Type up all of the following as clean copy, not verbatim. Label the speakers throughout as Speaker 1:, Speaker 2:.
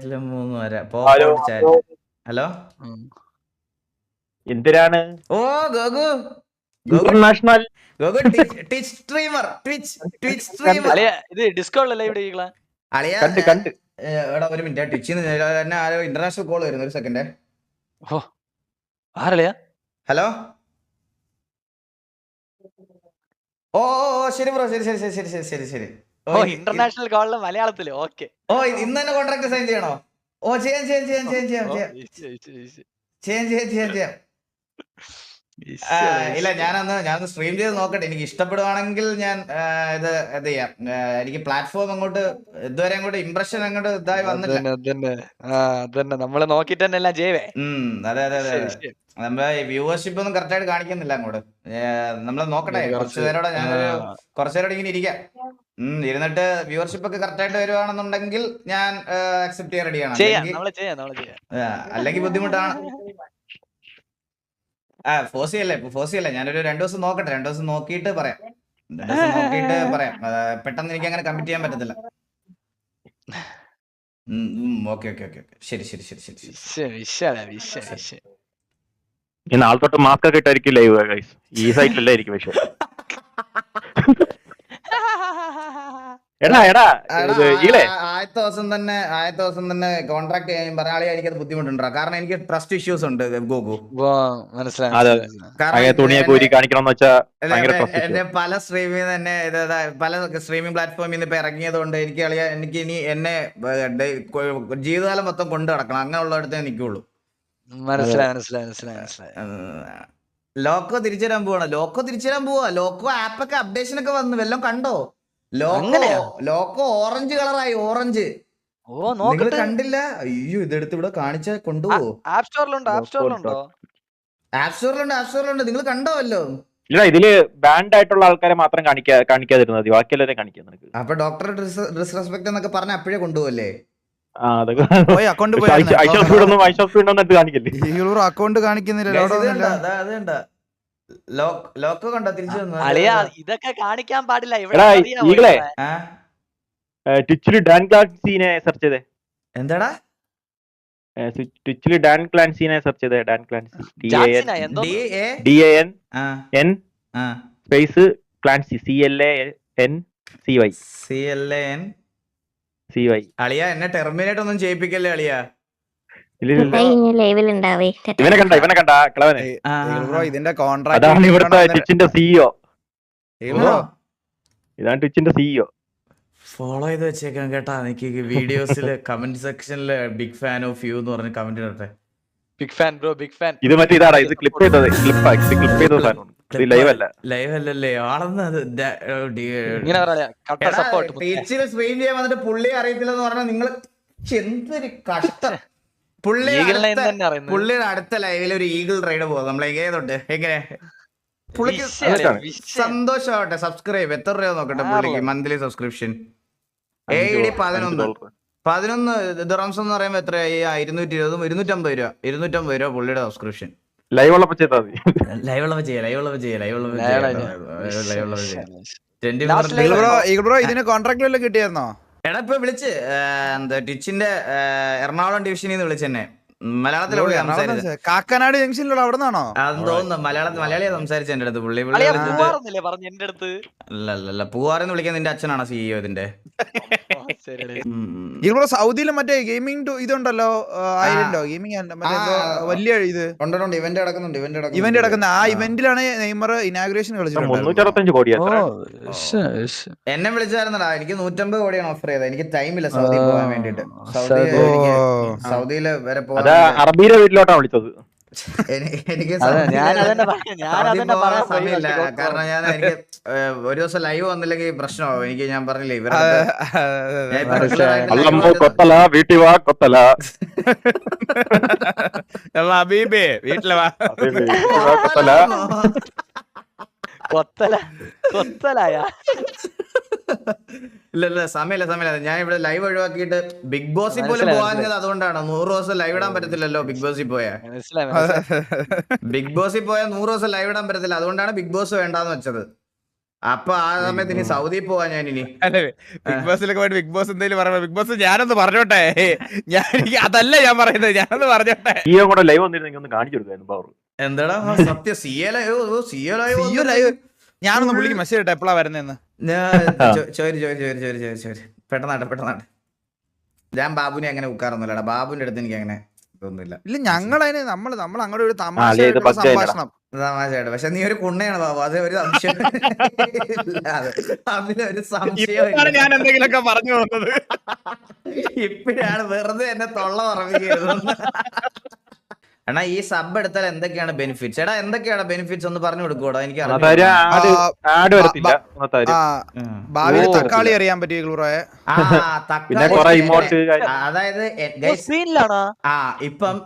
Speaker 1: 3 വരെ
Speaker 2: hello
Speaker 1: chat. Hello
Speaker 2: എന്തിനാണ്
Speaker 1: ഓ ഗോഗു
Speaker 2: ഇന്റർനാഷണൽ
Speaker 1: ഗോഗു ട്വിച്ച് സ്ട്രീമർ ട്വിച്ച് സ്ട്രീമർ
Speaker 3: ഇത് ഡിസ്കോളല്ലേ ഇവിടെ
Speaker 1: അളിയാ
Speaker 2: കണ്ട്
Speaker 1: എടാ ഒരു മിനിറ്റ് ട്വിച്ചിന്ന് എന്നെ ആരോ ഇന്റർനാഷണൽ കോൾ വരുന്നു ഒരു സെക്കൻഡ്.
Speaker 3: ആരളിയാ?
Speaker 1: ഹലോ ഓ ശരി ബ്രോ ശരി ശരി ശരി ശരി ശരി ശരി ശരി
Speaker 3: ഇന്റർനാഷണൽ കോളില് മലയാളത്തില്. ഓക്കെ.
Speaker 1: ഓ ഇന്ന് തന്നെ കോൺട്രാക്ട് സൈൻ ചെയ്യണോ? ഓ ചെയ്യാം ചെയ്യാം ചെയ്യാം ചെയ്യാം ചെയ്യാം ചെയ്യാം ചെയ്യാം ചെയ്യാം ചെയ്യാം. ഇല്ല ഞാനൊന്ന് സ്ട്രീം ചെയ്ത് നോക്കട്ടെ. എനിക്ക് ഇഷ്ടപ്പെടുവാണെങ്കിൽ ഞാൻ ഇത് ചെയ്യാം. എനിക്ക് പ്ലാറ്റ്ഫോം അങ്ങോട്ട് ഇതുവരെ അങ്ങോട്ട് ഇംപ്രഷൻ അങ്ങോട്ട് ഇതായി വന്നില്ല.
Speaker 3: നമ്മള് നോക്കിട്ട് തന്നെ എല്ലാം ചെയ്യവേ.
Speaker 1: അതെ അതെ അതെ അതെ. നമ്മളെ വ്യൂവർഷിപ്പ് ഒന്നും കറക്റ്റ് ആയിട്ട് കാണിക്കുന്നില്ല അങ്ങോട്ട്. നമ്മള് നോക്കട്ടെ. കുറച്ചു നേരോടെ ഞാനൊരു കുറച്ചു നേരോടെ ഇങ്ങനെ ഇരിക്കാം. ഇരുന്നിട്ട് വ്യൂവർഷിപ്പ് ഒക്കെ കറക്റ്റ് ആയിട്ട് വരുവാണെന്നുണ്ടെങ്കിൽ ഞാൻ അക്സെപ്റ്റ് ചെയ്യാൻ റെഡിയാണ്. അല്ലെങ്കിൽ ബുദ്ധിമുട്ടാണ്. ഫോഴ്സ് ചെയ്യല്ലേ. ഞാനൊരു 2 ദിവസം നോക്കട്ടെ. 2 ദിവസം നോക്കിയിട്ട് പറയാം. പെട്ടെന്ന് എനിക്ക് അങ്ങനെ കമ്മിറ്റ് ചെയ്യാൻ പറ്റത്തില്ല. ഓക്കെ ശരി ശരി ശരി ശരി.
Speaker 2: നാളെ തൊട്ട് മാസ്ക് ഒക്കെ ഇട്ടായിരിക്കും ലൈവ്. ഈ സൈറ്റിലല്ലായിരിക്കും പക്ഷെ.
Speaker 1: ആദ്യത്തെ ദിവസം തന്നെ കോൺട്രാക്ട് ചെയ്യാൻ പറയാളെ എനിക്കത് ബുദ്ധിമുട്ടുണ്ടോ? കാരണം എനിക്ക് ട്രസ്റ്റ് ഇഷ്യൂസ് ഉണ്ട് ഗോഗു. എന്റെ പല സ്ട്രീമിൽ തന്നെ പല സ്ട്രീമിംഗ് പ്ലാറ്റ്ഫോമിൽ നിന്ന് ഇപ്പൊ ഇറങ്ങിയത് കൊണ്ട് എനിക്ക് ഇനി എന്നെ ജീവിതകാലം മൊത്തം കൊണ്ടു നടക്കണം. അങ്ങനെയുള്ളടത്തേ നിൽക്കുള്ളൂ. ലോക്കോ തിരിച്ചുതരാൻ പോവാ. ലോക്കോ ആപ്പൊക്കെ അപ്ഡേഷൻ ഒക്കെ വന്നു. വല്ലതും കണ്ടോ? ലോക്കോ ഓറഞ്ച് കളറായി. ഓറഞ്ച് നിങ്ങൾ കണ്ടില്ല? അയ്യോ ഇതെടുത്ത് ഇവിടെ കാണിച്ച കൊണ്ടുപോവോ?
Speaker 3: ആപ്പ് സ്റ്റോറിലുണ്ട്.
Speaker 1: ആപ്പ് സ്റ്റോറിലുണ്ട്. നിങ്ങൾ കണ്ടോ? വല്ലോ
Speaker 2: ഇല്ല, ഇതില് ബാൻഡ് ആയിട്ടുള്ള ആൾക്കാരെ മാത്രം കാണിക്കാതിരുന്നത്, ബാക്കിയെല്ലാവരും കാണിക്കുന്നത്.
Speaker 1: അപ്പൊ ഡോക്ടർ ഡിസ്റെസ്പെക്ട് എന്നൊക്കെ പറഞ്ഞ അപ്പോഴേ കൊണ്ടുപോകല്ലേ?
Speaker 4: അക്കൗണ്ട് കാണിക്കുന്നില്ല.
Speaker 1: ലോക്കോ കണ്ടോ? തിരിച്ചു വന്നു.
Speaker 3: ഇതൊക്കെ കാണിക്കാൻ പാടില്ല.
Speaker 2: ട്വിച്ചില് ഡാൻ ക്ലാൻസീനെ സെർച്ച് ചെയ്തേ.
Speaker 1: എന്താടാ
Speaker 2: ട്വിച്ചില് ഡാൻ ക്ലാൻസീനെ സെർച്ച് ചെയ്തേ. Dan Clancy DAN space Clancy CLANCY.
Speaker 1: അളിയ എന്നെ ടെർമിനേറ്റ് ഒന്നും ചെയ്യിപ്പിക്കല്ലേ അളിയ.
Speaker 2: ഇവനെ കണ്ട ക്ലവനെ.
Speaker 4: ഇതിന്റെ
Speaker 2: അതാണ് ഇവിടുത്തെ ട്വിച്ചിന്റെ CEO. ഇതാണ് ട്വിച്ചിന്റെ CEO.
Speaker 1: ഫോളോ ചെയ്ത് വെച്ചേക്കാം കേട്ടാ. എനിക്ക് വീഡിയോസില് കമന്റ് സെക്ഷനില് ബിഗ് ഫാൻ ഓഫ് യു എന്ന് പറഞ്ഞ് കമന്റ് ഇടട്ടെ.
Speaker 3: Big fan bro, big fan.
Speaker 2: ഇത് മറ്റേ ഇതാടാ, ഇത് ക്ലിപ്പ് ചെയ്ത സാധനം.
Speaker 1: ലൈവ് അല്ലല്ലേ ആളെന്ന്
Speaker 3: സപ്പോർട്ട്
Speaker 1: സ്ട്രീം ചെയ്യാൻ വന്നിട്ട് പുള്ളിയെ അറിയത്തില്ലെന്ന് പറഞ്ഞാൽ നിങ്ങൾ എന്തൊരു കഷ്ടം. പുള്ളിയുടെ അടുത്ത ലൈവിൽ ഒരു ഈഗിൾ റൈഡ് പോകും. നമ്മൾ എങ്ങനെ പുള്ളിക്ക് സന്തോഷമാവട്ടെ. സബ്സ്ക്രൈബ് എത്ര രൂപ നോക്കട്ടെ പുള്ളിക്ക് മന്ത്ലി സബ്സ്ക്രിപ്ഷൻ. AED 11 ദിറംസ് എന്ന് പറയുമ്പോ എത്രയായി? 220 250 രൂപ പുള്ളിയുടെ സബ്സ്ക്രിപ്ഷൻ.
Speaker 2: ലൈവ് ഉള്ളപ്പോ ചെയ്താൽ മതി.
Speaker 4: ഇതിന് കോൺട്രാക്ട് വല്ലതും കിട്ടിയായിരുന്നോ?
Speaker 1: എടാ ഇപ്പൊ വിളിച്ച് ട്വിച്ചിന്റെ എറണാകുളം ഡിവിഷനിൽ നിന്ന് വിളിച്ചെന്നെ. മലയാളത്തിലൂടെ
Speaker 4: കാക്കനാട് ജംഗ്ഷനിലുള്ള അവിടെ നിന്നാണോ?
Speaker 1: അതെന്ന് തോന്നുന്നു. മലയാളിയെ സംസാരിച്ച എന്റെ അടുത്ത് പുള്ളി. അല്ല പൂവാറെന്ന് വിളിക്കാൻ നിന്റെ അച്ഛനാണോ CEO ഇതിന്റെ?
Speaker 4: ഇവിടെ സൗദിയിലും മറ്റേ ഗെയിമിംഗ് ഇതുണ്ടല്ലോ, ഗെയിമിംഗ് വലിയ ഇത്
Speaker 1: ഇവന്റ് നടക്കുന്നുണ്ട്.
Speaker 4: ഇവന്റ് നടക്കുന്ന ആ ഇവന്റിലാണ് നെയ്മർ ഇനാഗുറേഷൻ കളിച്ചത്.
Speaker 2: 365 കോടിയാണ്.
Speaker 1: എന്നെ വിളിച്ചായിരുന്നടാ. എനിക്ക് 150 കോടിയാണ് ഓഫർ ചെയ്തത്. എനിക്ക് ടൈമില്ല സൗദി പോകാൻ വേണ്ടിട്ട്. സൗദിയില് വരെ പോകാൻ
Speaker 2: അറബിയുടെ വീട്ടിലോട്ടാണ് വിളിച്ചത്.
Speaker 1: എനിക്ക് സമയമില്ല. കാരണം എനിക്ക് ഒരു ദിവസം ലൈവ് വന്നില്ലെങ്കിൽ പ്രശ്നമാവും. എനിക്ക് ഞാൻ പറഞ്ഞില്ലേ
Speaker 2: വീട്ടിൽ വാ കൊത്തല
Speaker 4: വീട്ടിലെ വാ
Speaker 3: കൊത്തലായ.
Speaker 1: ഇല്ല സമയമില്ല. ഞാൻ ഇവിടെ ലൈവ് ഒഴിവാക്കിയിട്ട് ബിഗ് ബോസിൽ പോലും പോകാഞ്ഞത് അതുകൊണ്ടാണ്. 100 ദിവസം ലൈവ് ഇടാൻ പറ്റത്തില്ലല്ലോ ബിഗ് ബോസിൽ പോയാൽ. 100 ദിവസം ലൈവ് ഇടാൻ പറ്റത്തില്ല. അതുകൊണ്ടാണ് ബിഗ് ബോസ് വേണ്ടാന്ന് വെച്ചത്. അപ്പൊ ആ സമയത്ത് ഇനി സൗദി പോവാ ഞാൻ ഇനി.
Speaker 4: അല്ലേ ബിഗ് ബോസിലൊക്കെ പോയിട്ട് ബിഗ് ബോസ് എന്തെങ്കിലും പറയുമ്പോ ബിഗ് ബോസ് ഞാനൊന്ന് പറഞ്ഞോട്ടെ, അതല്ല ഞാൻ പറയുന്നത്, ഞാനൊന്ന് പറഞ്ഞോട്ടെ.
Speaker 2: സിയോ കൂടെ ലൈവ് വന്നിരുന്നെങ്കിൽ ഒന്ന് കാണിച്ചു കൊടുക്കായിരുന്നു പവർ.
Speaker 1: എന്താടാ സത്യം സിയോ
Speaker 4: ലൈവ് ഞാനൊന്ന് വിളിക്കും, മെസ്സേജ് ഇട്ടെ എപ്പോഴാ വരുന്നതെന്ന്.
Speaker 1: ചോര് പെട്ടെന്നാട്ടെ. ഞാൻ ബാബുവിനെ അങ്ങനെ ഉക്കാറൊന്നുമില്ലടാ, ബാബുവിന്റെ അടുത്ത് എനിക്ക് അങ്ങനെ ഇതൊന്നുമില്ല.
Speaker 4: ഇല്ല ഞങ്ങളതിന് നമ്മൾ അങ്ങോട്ട് ഒരു തമാശ സംഭാഷണം.
Speaker 1: തമാശയായിട്ട്. പക്ഷെ നീ ഒരു കുണ്ണയാണ് ബാബു, അത് ഒരു സംശയം അതിലൊരു സംശയം.
Speaker 4: ഞാൻ എന്തെങ്കിലുമൊക്കെ പറഞ്ഞു പോകുന്നത്
Speaker 1: ഇപ്പഴാണ് വെറുതെ എന്നെ തൊള്ള ഉറപ്പിക്കുന്നത്. എടാ ഈ സബ് എടുത്താൽ എന്തൊക്കെയാണ് ബെനിഫിറ്റ്സ്? എടാ എന്തൊക്കെയാണ് ബെനിഫിറ്റ്സ് ഒന്ന് പറഞ്ഞു കൊടുക്കൂടാ, എനിക്ക്
Speaker 4: ഭാവിയിൽ തക്കാളി അറിയാൻ പറ്റിയ ഗ്ലൂറോയെ.
Speaker 1: അതായത്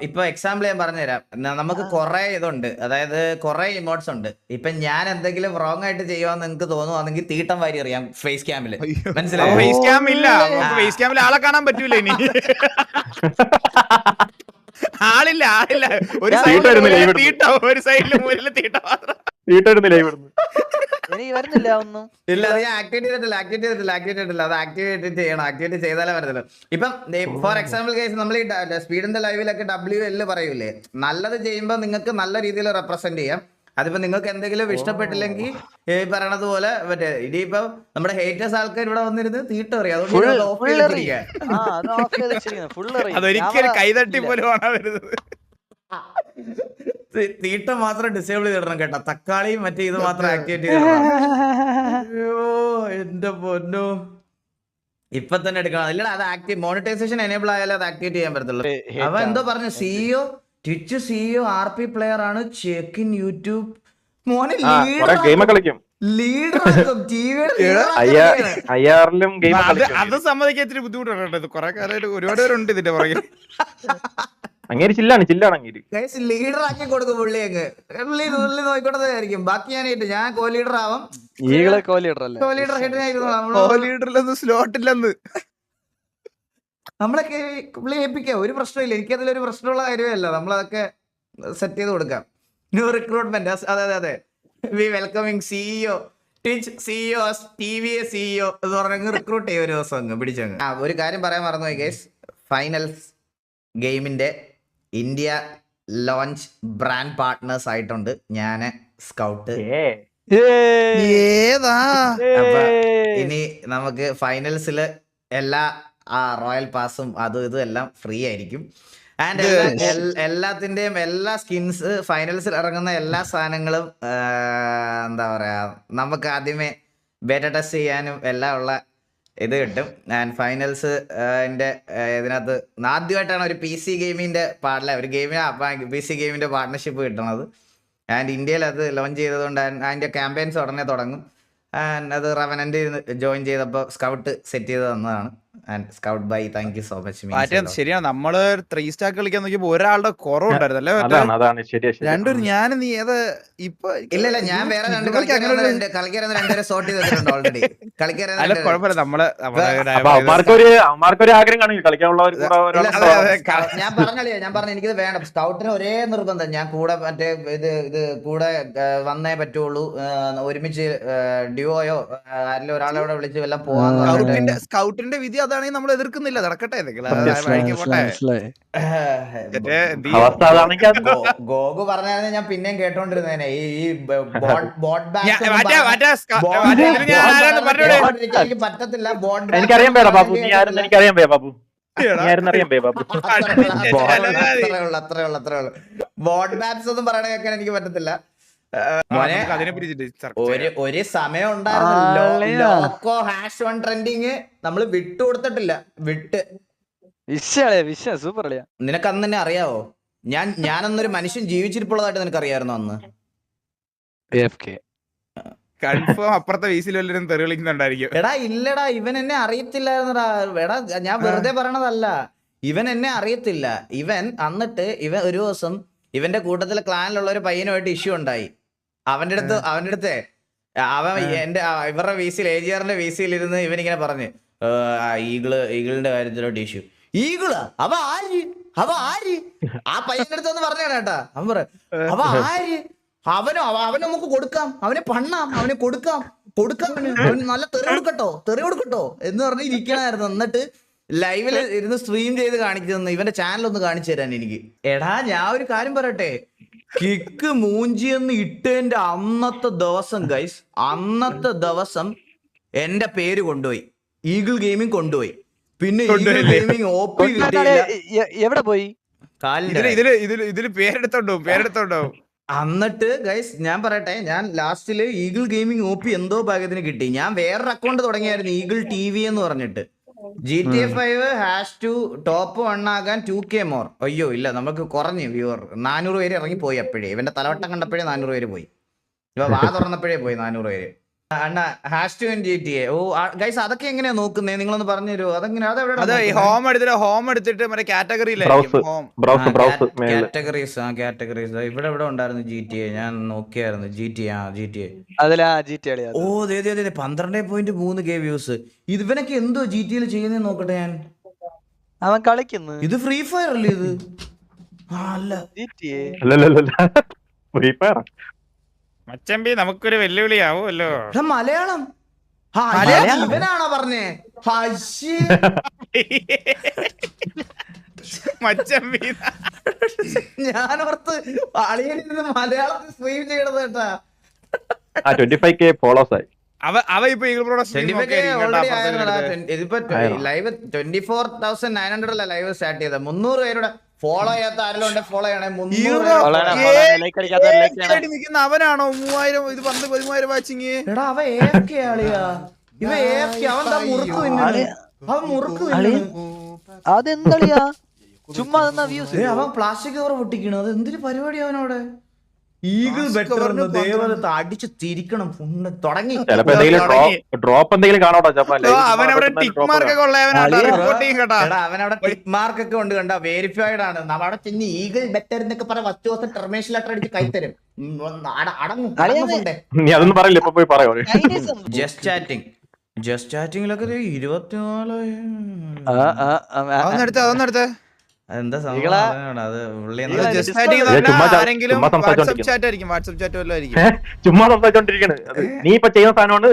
Speaker 1: ഇപ്പൊ എക്സാമ്പിൾ ഞാൻ പറഞ്ഞുതരാം. നമുക്ക് കുറെ ഇതുണ്ട്, അതായത് കുറെ ഇമോട്ട്സ് ഉണ്ട്. ഇപ്പൊ ഞാൻ എന്തെങ്കിലും റോങ് ആയിട്ട് ചെയ്യുവാന്ന് നിങ്ങൾക്ക് തോന്നുവാണെങ്കിൽ തീട്ടം വാരി അറിയാം ഫേസ് ക്യാമില്. മനസ്സിലായോ?
Speaker 4: ഫേസ് ക്യാം ഇല്ല, ഫേസ് ക്യാമിൽ ആളെ കാണാൻ പറ്റൂല ഇനി. ആളില്ല ഒരു സൈഡില് മുന്നിൽ തീട്ട മാത്രം.
Speaker 3: എനിക്ക് വരുന്നില്ല ഒന്നും.
Speaker 1: ഇല്ല അത് ഞാൻ ആക്ടിവേറ്റ് ചെയ്തിട്ടില്ല. അത് ആക്ടിവേറ്റ് ചെയ്യണം. ആക്ടിവേറ്റ് ചെയ്താലേ വരുന്നുള്ളൂ. ഇപ്പം ഫോർ എക്സാമ്പിൾ കേസ് നമ്മൾ ഈ സ്പീഡിന്റെ ലൈവിലൊക്കെ WL പറയൂലേ, നല്ലത് ചെയ്യുമ്പോൾ നിങ്ങൾക്ക് നല്ല രീതിയിൽ റെപ്രസെന്റ് ചെയ്യാം. അതിപ്പോ നിങ്ങൾക്ക് എന്തെങ്കിലും ഇഷ്ടപ്പെട്ടില്ലെങ്കിൽ ഈ പറയണത് പോലെ മറ്റേ ഇനിയിപ്പോ നമ്മുടെ ഹേറ്റേഴ്സ് ആൾക്കാർ ഇവിടെ വന്നിരുന്ന് തീട്ടം അറിയാം.
Speaker 4: അതൊരിക്കലും കൈതട്ടി പോലും വരുന്നത്.
Speaker 1: തീട്ടം മാത്രം ഡിസേബിൾ ചെയ്തിടണം കേട്ടോ. തക്കാളിയും മറ്റേ ഇത് മാത്രം ആക്ടിവേറ്റ് ചെയ്തിടണം. എന്റെ പൊന്നോ, ഇപ്പൊ തന്നെ എടുക്കണം. ഇല്ലടാ അത് ആക്റ്റീവ് മോണിറ്റൈസേഷൻ എനേബിൾ ആയാലേ അത് ആക്ടിവേറ്റ് ചെയ്യാൻ പറ്റത്തുള്ളൂ. അവ എന്തോ പറഞ്ഞു, CEO Twitch CEO RP player ആണ്, ചെക്ക് ഇൻ യൂട്യൂബ്. മോനെ
Speaker 4: അത് സമ്മതിക്കാൻ ഇത്തിരി ബുദ്ധിമുട്ടുണ്ട്. കുറെ കാലമായിട്ട് ഒരുപാട് പേരുണ്ട് ഇതിന്റെ പുറകിൽ.
Speaker 2: അങ്ങനെ ചില്ലാണ്
Speaker 1: ലീഡർ ആക്കി കൊടുക്കും പുള്ളി. അങ്ങ് പുള്ളി നോക്കിക്കൊണ്ടതായിരിക്കും. ബാക്കി ഞാൻ കോ ലീഡർ ആവാം.
Speaker 4: സ്ലോട്ടില്ലെന്ന്
Speaker 1: നമ്മളൊക്കെ പുള്ളി ഏൽപ്പിക്കാം, ഒരു പ്രശ്നമില്ല. എനിക്കതിലൊരു പ്രശ്നമുള്ള കാര്യമല്ല. നമ്മളതൊക്കെ സെറ്റ് ചെയ്ത് കൊടുക്കാം. New recruitment. അതെ we welcoming CEO Twitch CEO TVA CEO എന്ന് പറഞ്ഞ റിക്രൂട്ട് ചെയ്യും ഒരു ദിവസം അങ്ങ് പിടിച്ചങ്ങ്. ഒരു കാര്യം പറയാൻ മറന്നുപോയി ഗൈസ്, ഫൈനൽസ് ഗെയിമിന്റെ ഇന്ത്യ ലോഞ്ച് ബ്രാൻഡ് പാർട്ട്നേഴ്സ് ആയിട്ടുണ്ട് ഞാന്, സ്കൗട്ട്. അപ്പൊ ഇനി നമുക്ക് ഫൈനൽസില് എല്ലാ റോയൽ പാസും അതും ഇതും എല്ലാം ഫ്രീ ആയിരിക്കും. ആൻഡ് എല്ലാത്തിന്റെയും എല്ലാ സ്കിൻസ് ഫൈനൽസിൽ ഇറങ്ങുന്ന എല്ലാ സാധനങ്ങളും എന്താ പറയാ, നമുക്ക് ആദ്യമേ ബേറ്റ ടെസ്റ്റ് ചെയ്യാനും എല്ലാം ഉള്ള ഇത് കിട്ടും. ആൻഡ് ഫൈനൽസ് ഇതിനകത്ത് ആദ്യമായിട്ടാണ് ഒരു PC ഗെയിമിന്റെ ഒരു PC ഗെയിമിന്റെ പാർട്ട്ണർഷിപ്പ് കിട്ടുന്നത്. ആൻഡ് ഇന്ത്യയിൽ അത് ലോഞ്ച് ചെയ്തതുകൊണ്ട് അതിന്റെ ക്യാമ്പയിൻസ് ഉടനെ തുടങ്ങും. ആൻഡ് അത് റവനന്റ് ജോയിൻ ചെയ്തപ്പോൾ സ്കൗട്ട് സെറ്റ് ചെയ്ത് തന്നതാണ്. And scout bye thank you so much.
Speaker 4: ശരിയാണ്, നമ്മള് 3 സ്റ്റാർ കളിക്കാൻ നോക്കിയപ്പോ ഒരാളുടെ കുറവുണ്ടായിരുന്നല്ലേ. രണ്ടൊരു ഞാൻ നീ ഏത് ഇപ്പൊ
Speaker 1: ഇല്ല ഞാൻ വേറെ രണ്ടുപേരെ സോർട്ട് ചെയ്തിട്ടുണ്ട് ഓൾറെഡി.
Speaker 4: കുഴപ്പമില്ല.
Speaker 1: ഞാൻ പറഞ്ഞു എനിക്കിത് വേണം. സ്കൗട്ടിന് ഒരേ നിർബന്ധം, ഞാൻ കൂടെ മറ്റേ കൂടെ വന്നേ പറ്റുള്ളൂ. ഒരുമിച്ച് ഡ്യൂയോയോ ആരെങ്കിലും ഒരാളെ വിളിച്ച് വല്ല പോവാൻ.
Speaker 4: സ്കൗട്ടിന്റെ വിധി അതാണെങ്കിൽ നമ്മൾ എതിർക്കുന്നില്ല, നടക്കട്ടെ.
Speaker 1: ഗോഗു പറഞ്ഞാൽ ഞാൻ പിന്നെയും കേട്ടോണ്ടിരുന്നേനെ. ഈ എനിക്ക് പറ്റത്തില്ല.
Speaker 2: എനിക്കറിയാൻ പേടാ ബാബു, നീ ആരെന്ന് എനിക്കറിയാൻ പേ ബാബു.
Speaker 1: അത്രേ ഉള്ളൂ. ബോട്ട് മാപ്സ് ഒന്നും പറയണ കേൾക്കാൻ എനിക്ക് പറ്റത്തില്ല. ഒരു സമയം ഉണ്ടായിരുന്നു ലോക്കോ #1 ട്രെൻഡിങ് നമ്മള് വിട്ടുകൊടുത്തിട്ടില്ല.
Speaker 3: സൂപ്പർ.
Speaker 1: നിനക്ക് അന്ന് തന്നെ അറിയാവോ, ഞാനന്നൊരു മനുഷ്യൻ ജീവിച്ചിരിപ്പുള്ളതായിട്ട് നിനക്ക് അറിയാമായിരുന്നു അന്ന്?
Speaker 4: കൺഫേം അപ്പുറത്തെ വീസിൽ വല്ലതും തെറി വിളിക്കുന്നുണ്ടായിരിക്കും.
Speaker 1: എടാ ഇല്ലടാ, ഇവൻ എന്നെ അറിയത്തില്ലായിരുന്നടാ. എടാ ഞാൻ വെറുതെ പറയണതല്ല, ഇവൻ എന്നെ അറിയത്തില്ല. ഇവൻ ഒരു ദിവസം ഇവന്റെ കൂട്ടത്തിലെ ക്ലാനിലുള്ള ഒരു പയ്യനുമായിട്ട് ഇഷ്യൂ ഉണ്ടായി. അവന്റെ അടുത്ത് അവൻ ഇവരുടെ VCയിൽ AGRന്റെ VCയിൽ ഇരുന്ന് ഇവനിങ്ങനെ പറഞ്ഞ് ഈഗിളിന്റെ കാര്യത്തിലോട്ട് ഇഷ്യൂ. അവ ആര് ആ പയ്യന്റെ അടുത്ത് ഒന്ന് പറഞ്ഞാണ് കേട്ടാ. അവൻ പറ അവ ആര്, അവന് നമുക്ക് കൊടുക്കാം, അവനെ പണ്ണാം, അവനെ കൊടുക്കാം. കൊടുക്കാൻ നല്ല തെറി കൊടുക്കട്ടോ എന്ന് പറഞ്ഞ് ഇരിക്കണായിരുന്നു. എന്നിട്ട് ലൈവിൽ ഇരുന്ന് സ്ട്രീം ചെയ്ത് കാണിച്ചു തന്നു. ഇവന്റെ ചാനൽ ഒന്ന് കാണിച്ചു തരാൻ എനിക്ക്. എടാ ഞാൻ ഒരു കാര്യം പറയട്ടെ, കിക്ക് മൂഞ്ചിയെന്ന് ഇട്ടതിന്റെ അന്നത്തെ ദിവസം ഗൈസ്, അന്നത്തെ ദിവസം എന്റെ പേര് കൊണ്ടുപോയി, ഈഗിൾ ഗെയിമിംഗ് കൊണ്ടുപോയി. പിന്നെ ഈഗിൾ ഗെയിമിംഗ് OP കിട്ടിയില്ല.
Speaker 3: എവിടെ പോയി?
Speaker 4: ഇതില് പേരെടുത്തോണ്ടാവും.
Speaker 1: എന്നിട്ട് ഗൈസ് ഞാൻ പറയട്ടെ, ഞാൻ ലാസ്റ്റില് ഈഗിൾ ഗെയിമിംഗ് OP എന്തോ ഭാഗ്യത്തിന് കിട്ടി. ഞാൻ വേറൊരു അക്കൗണ്ട് തുടങ്ങിയായിരുന്നു, ഈഗിൾ TV എന്ന് പറഞ്ഞിട്ട്. GTA 5 #2 ടോപ്പ് 1 ആകാൻ 2K മോർ. അയ്യോ ഇല്ല, നമുക്ക് കുറഞ്ഞു വ്യൂവർ. 400 പേര് ഇറങ്ങിപ്പോയി അപ്പോഴേ. ഇവന്റെ തലവട്ടം കണ്ടപ്പോഴേ 400 പേര് പോയി. ഇപ്പൊ വാ തുറന്നപ്പോഴേ പോയി 400 പേര്. അണ്ണ #2 GTA. ഓ ഗൈസ് അതൊക്കെ എങ്ങനെയാ നോക്കുന്നേ, നിങ്ങളൊന്ന് പറഞ്ഞു തരുമോ? അതെങ്ങനെ?
Speaker 4: ഹോം എടുത്തിട്ട് മറ്റേ കാറ്റഗറിയിലായിരിക്കും.
Speaker 1: കാറ്റഗറീസ് ഇവിടെ ഉണ്ടായിരുന്നു GTA. ഞാൻ നോക്കിയായിരുന്നു GTA.
Speaker 3: ഓ
Speaker 1: 12.3K വ്യൂസ്. ഇവനൊക്കെ എന്തോ GTA ചെയ്യുന്നേ നോക്കട്ടെ ഞാൻ.
Speaker 3: അവൻ കളിക്കുന്നു.
Speaker 1: ഇത് ഫ്രീ ഫയർ അല്ലേ ഇത്? അല്ല
Speaker 4: മച്ചമ്പി നമുക്കൊരു വെല്ലുവിളിയാവുമല്ലോ.
Speaker 1: മലയാളം ഇവനാണോ പറഞ്ഞേ?
Speaker 4: മച്ചമ്പി
Speaker 1: ഞാനോർത്ത് അളിയനിരുന്ന് മലയാളത്തിൽ സ്ട്രീം ചെയ്യണത് കേട്ടാ.
Speaker 2: 25K ഫോളോവേഴ്സ് ആയി.
Speaker 4: അവ ഇപ്പൊ
Speaker 1: ഇതിപ്പോ ലൈവ് 24,900 ലൈവ് സ്റ്റാർട്ട് ചെയ്ത. 300 പേരുടെ ഫോളോ ചെയ്യാത്ത ആരെങ്കിലും ഉണ്ടെ ഫോളോ ചെയ്യണേ. 300
Speaker 4: അവനാണോ 3000 ഇത് 13,000 വാച്ചിങ്?
Speaker 1: എടാ അവ AFK ആളിയാ. ഇവ AFK. അവൻ മുറുക്ക് തിന്നു. അവൻ മുറുക്ക് തിന്നു.
Speaker 3: അതെന്തളിയാ ചുമ്മാ വ്യൂസ്.
Speaker 1: അവൻ പ്ലാസ്റ്റിക് കവർ പൊട്ടിക്കണു. അത് എന്തൊരു പരിപാടി അവനോട്. ഈഗിൾ ബെറ്റർ ദേവത അടിച്ച് തിരിക്കണം. തുടങ്ങി
Speaker 2: ഡ്രോപ്പ് എന്തെങ്കിലും കാണോട്ടോ.
Speaker 1: അവനവിടെ ടിക്ക് മാർക്ക് ഒക്കെ ഉണ്ട് കണ്ട, വെരിഫൈഡ് ആണ്. അവിടെ ചെന്ന് ഈഗിൾ ബെറ്റർ എന്നൊക്കെ പറഞ്ഞ ഫസ്റ്റ് ദിവസം ടെർമിനേഷൻ ലെറ്റർ അടിച്ച് കൈത്തരും.
Speaker 2: അതൊന്നും പറയില്ല, ഇപ്പൊ പോയി പറയോ.
Speaker 1: ജസ്റ്റ് ചാറ്റിങ്ങിലൊക്കെ 24. എന്താ
Speaker 2: ചുമ്മാ സംസാരിച്ചോണ്ടിരിക്കണ്. നീ ഇപ്പൊ ചെയ്യുന്ന സാധനമാണ്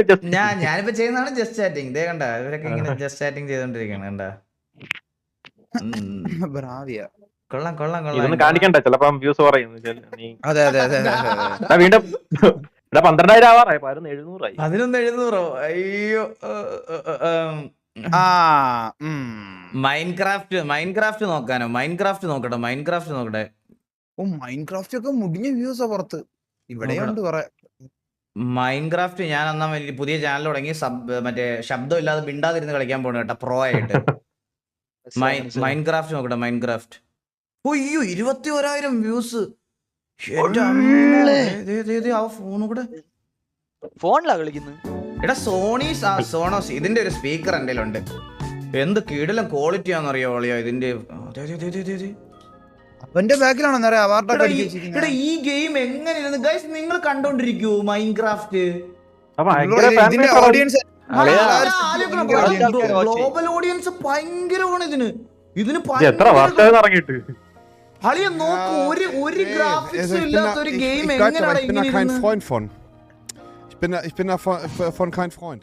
Speaker 1: ഞാനിപ്പോ ചെയ്യുന്നതാണ് ജസ്റ്റ് ചാറ്റിങ്. ഇതേ കണ്ട, ഇവരൊക്കെ ഇങ്ങനെ ജസ്റ്റ് ചാറ്റിങ് ചെയ്തോണ്ടിരിക്കണ കണ്ട. കൊള്ളാം.
Speaker 2: ഇതൊന്നും കാണിക്കണ്ട, ചിലപ്പോ വ്യൂസ് പറയും. വീണ്ടും 12,000 ആവാറായി. 11,700 ആയി.
Speaker 1: 11,700. അയ്യോ. മൈൻക്രാഫ്റ്റ് നോക്കാനോ? മൈൻക്രാഫ്റ്റ് നോക്കട്ടെ.
Speaker 4: ഓ മൈൻക്രാഫ്റ്റ് ഒക്കെ മുടിഞ്ഞ വ്യൂസാ പുറത്ത്. ഇവിടെയുണ്ട് കുറെ.
Speaker 1: മൈൻക്രാഫ്റ്റ് ഞാൻ എന്നാ പുതിയ ചാനൽ തുടങ്ങി. മറ്റേ ശബ്ദം ഇല്ലാതെ മിണ്ടാതിരുന്ന് കളിക്കാൻ പോണ കേട്ടോ, പ്രോ ആയിട്ട്. മൈൻക്രാഫ്റ്റ് നോക്കട്ടെ. മൈൻക്രാഫ്റ്റ്. അയ്യോ 21,000 വ്യൂസ്.
Speaker 3: ഫോണിലാ കളിക്കുന്നത്.
Speaker 1: എടാ സോണോസ് ഇതിന്റെ ഒരു സ്പീക്കർ എന്റെ ഉണ്ട്. എന്ത് കീടിലും ക്വാളിറ്റി ആണെന്നറിയോ ഒളിയോ ഇതിന്റെ.
Speaker 4: അവന്റെ ബാക്കിലാണോ അവാർഡ്?
Speaker 1: ഈ ഗെയിം എങ്ങനെയായിരുന്നു ഗൈസ്? നിങ്ങൾ കണ്ടോണ്ടിരിക്കൂ മൈൻക്രാഫ്റ്റ്. ഗ്ലോബൽ ഓഡിയൻസ് ഭയങ്കരമാണ് ഇതിന് അളിയ നോക്ക്. ഒരു ഗ്രാഫിക്സും ഇല്ലാത്ത ഒരു ഗെയിം എങ്ങനെയാണ് ഇങ്ങനെ?
Speaker 5: Ich bin davon kein Freund.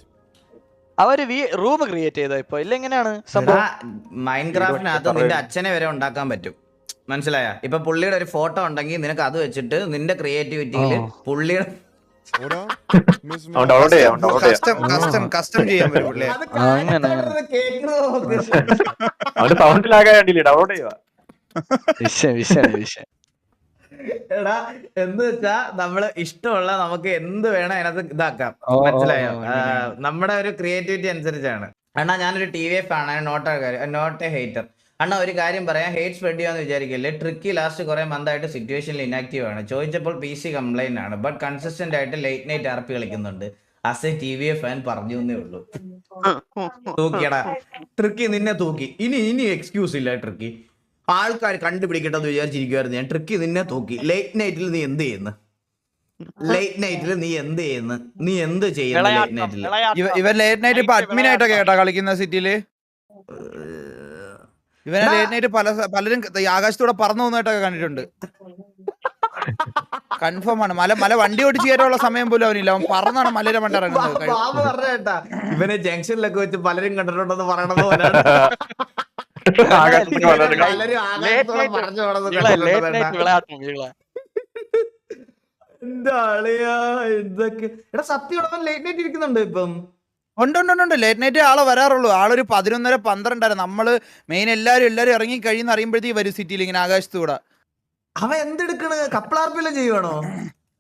Speaker 3: അവര് റൂം ക്രിയേറ്റ് ചെയ്തോ ഇപ്പൊ? ഇല്ല എങ്ങനെയാണ് സംഭവം?
Speaker 1: മൈൻക്രാഫ്റ്റിനകത്ത് നിന്റെ അച്ഛനെ വരെ ഉണ്ടാക്കാൻ പറ്റും, മനസ്സിലായ? ഇപ്പൊ പുള്ളിയുടെ ഒരു ഫോട്ടോ ഉണ്ടെങ്കിൽ നിനക്ക് അത് വെച്ചിട്ട് നിന്റെ ക്രിയേറ്റിവിറ്റിയില് പുള്ളിയുടെ
Speaker 4: കസ്റ്റം ചെയ്യാൻ പറ്റും.
Speaker 1: എടാ എന്ന് വെച്ചാ നമ്മള് ഇഷ്ടമുള്ള നമുക്ക് എന്ത് വേണം അതിനകത്ത് ഇതാക്കാം, മനസ്സിലായോ? നമ്മുടെ ഒരു ക്രിയേറ്റിവിറ്റി അനുസരിച്ചാണ്. അണ്ണാ ഞാനൊരു TVF ആണ്, നോട്ട് എ ഹേറ്റർ. അണ്ണാ ഒരു കാര്യം പറയാം, ഹേറ്റ് സ്പ്രെഡ് ചെയ്യാന്ന് വിചാരിക്കില്ലേ. ട്രിക്കി ലാസ്റ്റ് കുറെ മന്തായിട്ട് സിറ്റുവേഷനിൽ ഇനാക്റ്റീവ് ആണ്. ചോദിച്ചപ്പോൾ PC കംപ്ലൈന്റ് ആണ്, ബട്ട് കൺസിസ്റ്റന്റ് ആയിട്ട് ലേറ്റ് നൈറ്റ് RP കളിക്കുന്നുണ്ട്. ആസ് എ TVF ഫാൻ പറഞ്ഞു എന്നേ ഉള്ളൂ. തൂക്കിയടാ ട്രിക്കി, നിന്നെ തൂക്കി. ഇനി എക്സ്ക്യൂസ് ഇല്ല ട്രിക്കി. ആൾക്കാർ കണ്ടുപിടിക്കട്ടെന്ന് വിചാരിച്ചിരിക്കുവായിരുന്നു ഞാൻ. ട്രിക്കി നിന്നെ തൂക്കി. ലേറ്റ് നൈറ്റിൽ നീ എന്ത് ചെയ്യുന്നു? നീ എന്ത് ചെയ്യുന്നു ലേറ്റ് നൈറ്റിൽ?
Speaker 4: ഇവർ ലേറ്റ് നൈറ്റ് ഇപ്പൊ അഡ്മിൻ ആയിട്ടൊക്കെ കേട്ടോ കളിക്കുന്ന സിറ്റിയില്. ഇവനെ ലേറ്റ് നൈറ്റ് പലരും ആകാശത്തൂടെ പറന്നു പോകുന്നതായിട്ടൊക്കെ കണ്ടിട്ടുണ്ട്. കൺഫേം ആണ്. മല വണ്ടി ഓടിച്ച് കയറാനുള്ള സമയം പോലും അവനില്ല. അവൻ പറന്നാണ് മലയുടെ മണ്ട ഇറങ്ങുന്നത്.
Speaker 1: ബാബു പറഞ്ഞ കേട്ടാ ഇവനെ ജംഗ്ഷനിലൊക്കെ വെച്ച് പലരും കണ്ടിട്ടുണ്ടെന്ന് പറയണത് പോലാണ്. പലരും ആകാശത്തോടെ പറഞ്ഞു പോണത്. എന്താ ആളിയാ ഇതൊക്കെ. എടാ സത്യം ലേറ്റ് നൈറ്റ് ഇരിക്കുന്നുണ്ട് ഇപ്പം.
Speaker 4: ഉണ്ട് ലേറ്റ് നൈറ്റ് ആളെ വരാറുള്ളൂ. ആളൊരു 11:30-12 നമ്മള് മെയിൻ എല്ലാരും ഇറങ്ങി കഴിയുന്ന അറിയുമ്പോഴത്തേക്ക് വരും സിറ്റിയിൽ ഇങ്ങനെ ആകാശത്തൂടെ.
Speaker 1: അവൻ എന്തെടുക്കണ്? കപ്പിളാർപ്പില്ല ചെയ്യുവാണോ?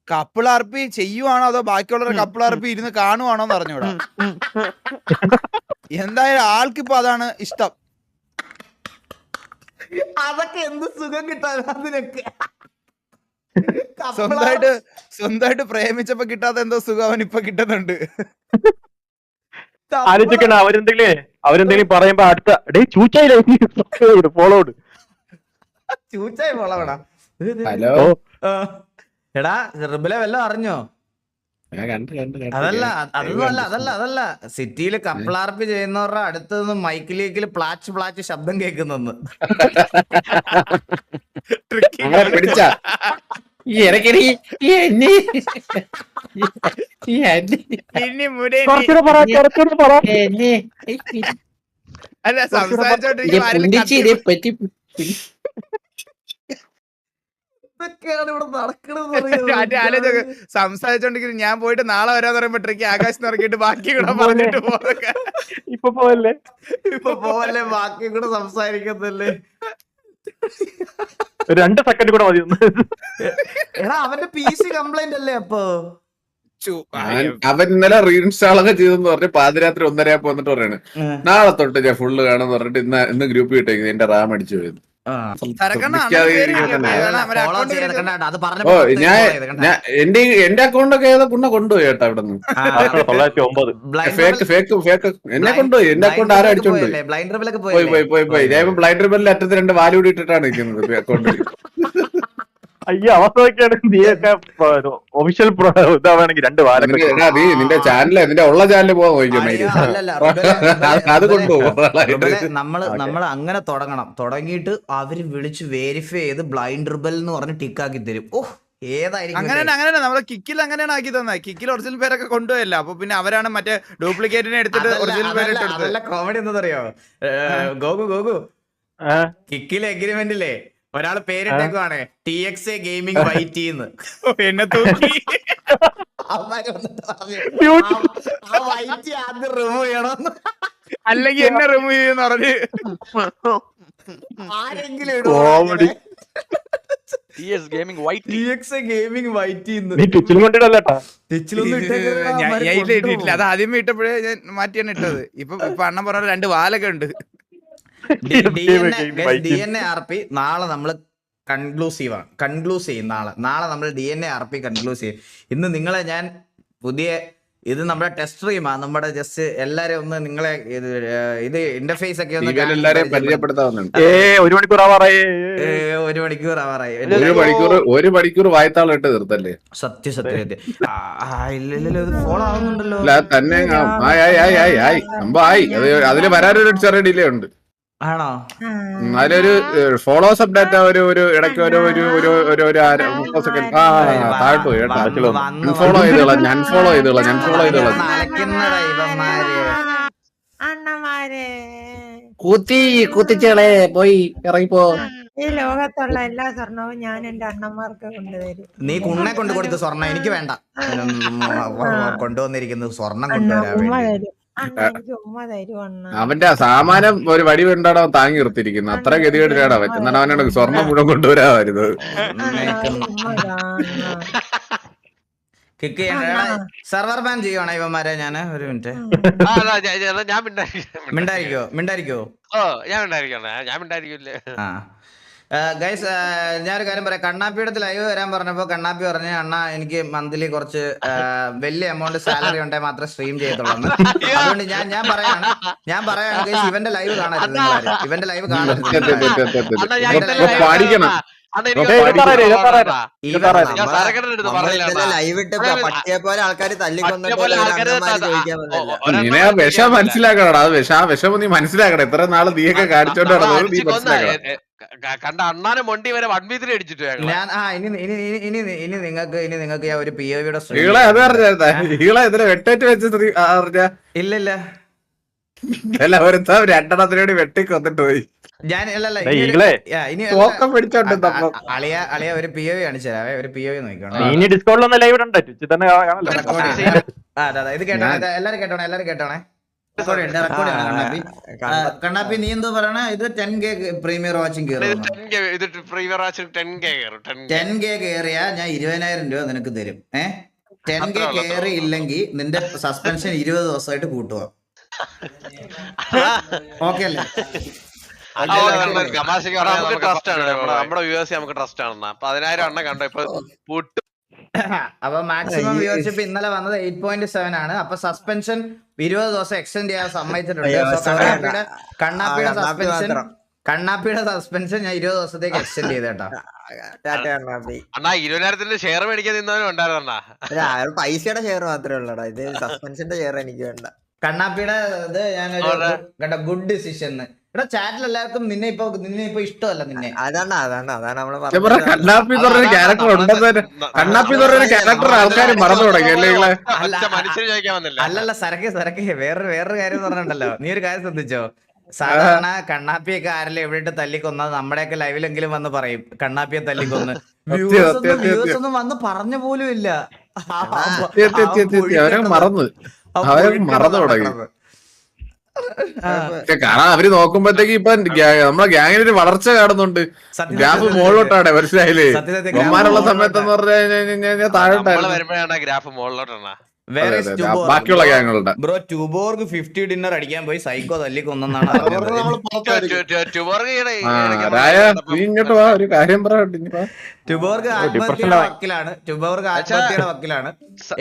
Speaker 4: കപ്പിളാർപ്പി ചെയ്യുവാണോ അതോ ബാക്കിയുള്ളവരുടെ കപ്പിളാർപ്പി ഇരുന്ന് കാണുവാണോ എന്ന് അറിഞ്ഞൂടാ. എന്തായാലും ആൾക്കിപ്പോ അതാണ് ഇഷ്ടം.
Speaker 1: അതൊക്കെ എന്ത് സുഖം കിട്ടാൻ അതിനൊക്കെ.
Speaker 4: സ്വന്തമായിട്ട് പ്രേമിച്ചപ്പോ കിട്ടാത്ത എന്തോ സുഖം അവൻ ഇപ്പൊ കിട്ടുന്നുണ്ട്.
Speaker 2: ആലോചിക്കണ അവരെന്തെങ്കിലും പറയുമ്പോ അടുത്ത ചൂച്ചായി ഫോളോഡ്
Speaker 1: ചൂച്ചായി ഫോളോടാ.
Speaker 6: ഹലോ
Speaker 1: എടാ റിബിലെ വല്ലതും അറിഞ്ഞോ? അതല്ല സിറ്റിയില് കപ്പിളാർപ്പ് ചെയ്യുന്നവരുടെ അടുത്ത് നിന്ന് മൈക്കിലേക്ക് പ്ലാച്ച് ശബ്ദം കേൾക്കുന്നെന്ന്.
Speaker 6: പിടിച്ച
Speaker 4: അല്ല സംസാരിച്ചോണ്ടിരിക്കും. സംസാരിച്ചോണ്ടിരിക്കും. ഞാൻ പോയിട്ട് നാളെ വരാന്ന് പറയുമ്പോ ട്രിക്ക് ആകാശത്ത് ഇറക്കിയിട്ട് ബാക്കി കൂടെ പറഞ്ഞിട്ട് പോകാൻ.
Speaker 2: ഇപ്പൊ പോവല്ലേ
Speaker 1: ബാക്കി കൂടെ സംസാരിക്കുന്നല്ലേ.
Speaker 2: 2 സെക്കൻഡ് കൂടെ മതി.
Speaker 1: എടാ അവന്റെ PC കംപ്ലൈന്റ് അല്ലേ അപ്പൊ?
Speaker 6: അവൻ ഇന്നലെ റീഇൻസ്റ്റാൾ ഒക്കെ ചെയ്തെന്ന് പറഞ്ഞ് പാതിരാത്രി 1:30 വന്നിട്ട് പറയാണ് നാളെ തൊട്ട് ഞാൻ ഫുള്ള് കാണാന്ന് പറഞ്ഞിട്ട് ഇന്ന് ഗ്രൂപ്പ് കിട്ടേക്കുന്നത് എന്റെ റാം അടിച്ചു പോയത്. എന്റെ അക്കൗണ്ടൊക്കെ ഏതാ കുണ്ണ കൊണ്ടുപോയി കേട്ടോ അവിടെ നിന്ന്. എന്നെ കൊണ്ടുപോയി. എന്റെ അക്കൗണ്ട് ആരും അടിച്ചോണ്ട് പോയി. ഞാൻ ബ്ലൈൻഡ് റിബലിന്റെ അറ്റത്ത് 2 വാല്യൂടി ഇട്ടിട്ടാണ് നിൽക്കുന്നത് അക്കൗണ്ടിൽ.
Speaker 2: അയ്യോ അവസ്ഥയൊക്കെയാണ്. നീയൊക്കെ ഒഫീഷ്യൽ ഇതാണെങ്കിൽ 2 വാരം
Speaker 6: നീ നിന്റെ ചാനല് നിന്റെ ഉള്ള ചാനല് പോകാൻ നോക്കിയോ? അത് കൊണ്ടുപോകും.
Speaker 1: നമ്മൾ അങ്ങനെ തുടങ്ങിയിട്ട് അവര് വിളിച്ച് വെരിഫൈ ചെയ്ത് ബ്ലൈൻഡ് റിബൽ എന്ന് പറഞ്ഞ് ടിക്കാക്കി തരും. ഓ ഏതായിരിക്കും
Speaker 4: അങ്ങനെ നമ്മളെ കിക്കിൽ അങ്ങനെയാണ് ആക്കി തന്നെ. കിക്കിൽ ഒറിജിനൽ പേരൊക്കെ കൊണ്ടുപോയല്ല. അപ്പൊ പിന്നെ അവരാണ് മറ്റേ ഡ്യൂപ്ലിക്കേറ്റിനെ എടുത്തിട്ട് ഒറിജിനൽ പേരിട്ട്.
Speaker 1: അതല്ല കോമഡി എന്താ ഗോകു കിക്കിലെ എഗ്രിമെന്റില്ലേ ഒരാള് പേരിട്ടേക്കുവാണ് TXA ഗെയിമിംഗ് YT എന്ന്.
Speaker 4: എന്നെ തൂക്കി
Speaker 1: ആദ്യം റിമൂവ് ചെയ്യണം
Speaker 4: അല്ലെങ്കിൽ എന്നെ റിമൂവ് ചെയ്യുന്ന പറഞ്ഞ്
Speaker 1: ആരെങ്കിലും
Speaker 4: ഇട്ടിട്ടില്ല. അത് ആദ്യമേ ഇട്ടപ്പോഴേ ഞാൻ മാറ്റിയാണ് ഇട്ടത്. ഇപ്പൊ അണ്ണൻ പറഞ്ഞ 2 വാലൊക്കെ ഉണ്ട്.
Speaker 1: DNA RP നാളെ നമ്മള് കൺക്ലൂസ് ചെയ്യും. നാളെ നമ്മൾ DNA RP കൺക്ലൂസ് ചെയ്യും. ഇന്ന് നിങ്ങളെ ഞാൻ ഇത് നമ്മുടെ ടെസ്റ്റ് സ്ട്രീമാണ്. നമ്മുടെ ജസ്റ്റ് എല്ലാരും ഒന്ന് നിങ്ങളെ ഇത് ഇന്റർഫേസ് ഒക്കെ ഒന്ന്
Speaker 6: പരിചയപ്പെടുത്താവുന്നുണ്ട്.
Speaker 2: 1 മണിക്കൂർ ആവാറായി.
Speaker 1: 1 മണിക്കൂർ ആവാറായി.
Speaker 6: 1 മണിക്കൂർ വായത്താളിട്ട് തീർത്തല്ലേ?
Speaker 1: സത്യം ഫോളോ ആവുന്നുണ്ടല്ലോ
Speaker 6: തന്നെ. അതില് വരാനൊരു ചെറിയ ഡിലേ ഉണ്ട്.
Speaker 1: ആണോ?
Speaker 6: അതിലൊരു ഫോളോസ് അപ്ഡേറ്റ് ഒരു ഇടയ്ക്ക് ഒരു 30 സെക്കൻഡ് താഴോട്ട് പോയി കേട്ടോ. അൺഫോളോ ചെയ്തോളാം. ഞാൻ ഫോളോ ചെയ്തോളാം.
Speaker 7: കൂത്തിച്ചേളെ പോയി ഇറങ്ങിപ്പോ.
Speaker 8: ഈ ലോകത്തുള്ള എല്ലാ സ്വർണവും ഞാൻ എന്റെ അണ്ണന്മാർക്ക് കൊണ്ടുതരും.
Speaker 1: നീ കുണ്ണെ കൊണ്ട് കൊടുത്ത സ്വർണ്ണം എനിക്ക് വേണ്ട. കൊണ്ടുവന്നിരിക്കുന്നത് സ്വർണം കൊണ്ടുവരാൻ
Speaker 6: അവന്റെ സാമാനം ഒരു വടി വേണ്ടാടോ താങ്ങി നിർത്തിയിരിക്കുന്നു. അത്ര ഗതികേടിലാണ് അവൻ. എന്നാണ് അവനോട് സ്വർണ്ണം മുഴുവൻ കൊണ്ടുവരാ വരുന്നത്.
Speaker 1: സെർവർ ബാൻ ചെയ്യുവാണോ ഇവന്മാരെ? ഞാൻ ഒരു മിനിറ്റ് മിണ്ടായിരിക്കോ? ഗൈസ് ഞാനൊരു കാര്യം പറയാം. കണ്ണാപ്പിയുടെ ലൈവ് വരാൻ പറഞ്ഞപ്പോ കണ്ണാപ്പി പറഞ്ഞു അണ്ണാ എനിക്ക് മന്ത്ലി കുറച്ച് വലിയ എമൗണ്ട് സാലറി ഉണ്ടെങ്കിൽ മാത്രമേ സ്ട്രീം ചെയ്യത്തുള്ളൂ. അതുകൊണ്ട് ഞാൻ പറയാണ് ഗൈസ് ഇവന്റെ ലൈവ് കാണരുത്. ഇവന്റെ ലൈവ് കാണരുത്.
Speaker 6: വിഷം മനസ്സിലാക്കണം. അത് വിഷം നീ മനസ്സിലാക്കണം. എത്ര നാള് നീയൊക്കെ കാണിച്ചോണ്ടാണ് നീ മനസ്സിലാക്കണം.
Speaker 7: കണ്ട അണ്ണാനെ മൊണ്ടി വരെ 1v3 അടിച്ചിട്ട്
Speaker 1: ഞാൻ ഇനി നിങ്ങൾക്ക് ഞാൻ ഒരു POVയുടെ
Speaker 6: ഈളെ അത് പറഞ്ഞാ ഈളെ ഇതിനെ വെട്ടേറ്റ് വെച്ച് അറിഞ്ഞ
Speaker 1: ഇല്ല
Speaker 6: അല്ല ഒരുത്ത 2 വെട്ടി കൊന്നിട്ട് പോയി.
Speaker 1: ഞാൻ
Speaker 6: തോക്കം പിടിച്ചോണ്ട്
Speaker 1: അളിയ ഒരു POV കാണിച്ചു തരാവേ. ഒരു POV നോക്കിക്കോണം.
Speaker 2: ഇനി ഡിസ്കൗണ്ടിലൊന്നും ലൈവ് ഇടണ്ട, ട്വിച്ചിൽ തന്നെ കാണല്ലോ.
Speaker 1: ഇത് കേട്ടോണേ, എല്ലാരും കേട്ടോണേ. കണ്ണാപ്പി നീ എന്തോ പറയണ? ഇത് 10K പ്രീമിയർ വാച്ചിങ് കയറും. 10K കയറിയാ ഞാൻ 20,000 രൂപ നിനക്ക് തരും. 10K കയറി ഇല്ലെങ്കിൽ നിന്റെ സസ്പെൻഷൻ 20 ദിവസമായിട്ട് കൂട്ടുക. ഓക്കെ അല്ലേ?
Speaker 7: നമ്മുടെ വ്യൂവേഴ്സ് നമുക്ക് ട്രസ്റ്റ് ആണ്. 10,000 എണ്ണം കണ്ടോ ഇപ്പൊ പൂട്ട്.
Speaker 1: അപ്പൊ മാക്സിമം വ്യൂവർഷിപ്പ് ഇന്നലെ വന്നത് 8.7 ആണ്. അപ്പൊ സസ്പെൻഷൻ 20 ദിവസം എക്സ്റ്റെൻഡ് ചെയ്യാൻ സമ്മതിച്ചിട്ടുണ്ട്. കണ്ണാപ്പിയുടെ സസ്പെൻഷൻ ഞാൻ 20 ദിവസത്തേക്ക് എക്സ്റ്റെൻഡ് ചെയ്തേട്ടാ.
Speaker 7: അണ്ണാ 20,000 ഷെയർ മേടിക്കാൻ നിന്നവനും ഉണ്ടായിരുന്നാ.
Speaker 9: പൈസയുടെ ഷെയർ മാത്രമേ ഉള്ളടാ, ഇത് സസ്പെൻഷന്റെ ഷെയർ എനിക്ക് വേണ്ട.
Speaker 1: കണ്ണാപ്പിയുടെ ഇത് ഞാനൊരു ഗുഡ് ഡിസിഷൻ. ഇവിടെ ചാറ്റിൽ എല്ലാവർക്കും നിന്നെ ഇപ്പൊ ഇഷ്ടമല്ല നിന്നെ.
Speaker 9: അതാണ് നമ്മള്
Speaker 6: കണ്ണാപ്പി എന്ന് പറഞ്ഞൊരു ക്യാരക്ടർ ഉണ്ടെന്ന് കണ്ണാപ്പി എന്ന് പറഞ്ഞൊരു ക്യാരക്ടർ ആൾക്കാർ മറന്നു തുടങ്ങി അല്ലേ?
Speaker 1: അല്ലല്ല സരക്കെ വേറൊരു കാര്യം പറഞ്ഞിട്ടുണ്ടല്ലോ. നീ ഒരു കാര്യം ശ്രദ്ധിച്ചോ? സാധാരണ കണ്ണാപ്പിയൊക്കെ ആരെല്ലാം എവിടെ തല്ലിക്കൊന്നത് നമ്മുടെയൊക്കെ ലൈവിലെങ്കിലും വന്ന് പറയും കണ്ണാപ്പിയെ തല്ലിക്കൊന്ന്. വ്യൂവേഴ്സ് ഒന്നും വന്ന് പറഞ്ഞ പോലും ഇല്ല.
Speaker 6: മറന്നു തുടങ്ങി. കാരണം അവര് നോക്കുമ്പോഴത്തേക്ക് ഇപ്പൊ നമ്മളെ ഗ്യാങ്ങിനൊരു വളർച്ച കാണുന്നുണ്ട്. ഗ്രാഫ് മുകളിലോട്ടാണ്, മനസ്സിലായില്ലേ? ബഹുമാനുള്ള സമയത്തെന്ന് പറഞ്ഞു താഴോട്ടാണ്
Speaker 7: വരുമ്പോഴാണ് ഗ്രാഫ് മുകളിലോട്ടാണ്.
Speaker 6: ബാക്കിയുള്ള ഗ്യാങ്ങുകളുടെ
Speaker 1: ബ്രോ ട്യൂബോർഗ് 50 ഡിന്നർ അടിക്കാൻ പോയി സൈക്കോ തല്ലിക്കൊന്നാണ്.
Speaker 6: ഇങ്ങോട്ട് വാ, ഒരു കാര്യം പറയാ.
Speaker 1: ട്യൂബോർഗ് ആത്മഹത്യയുടെ വക്കിലാണ്.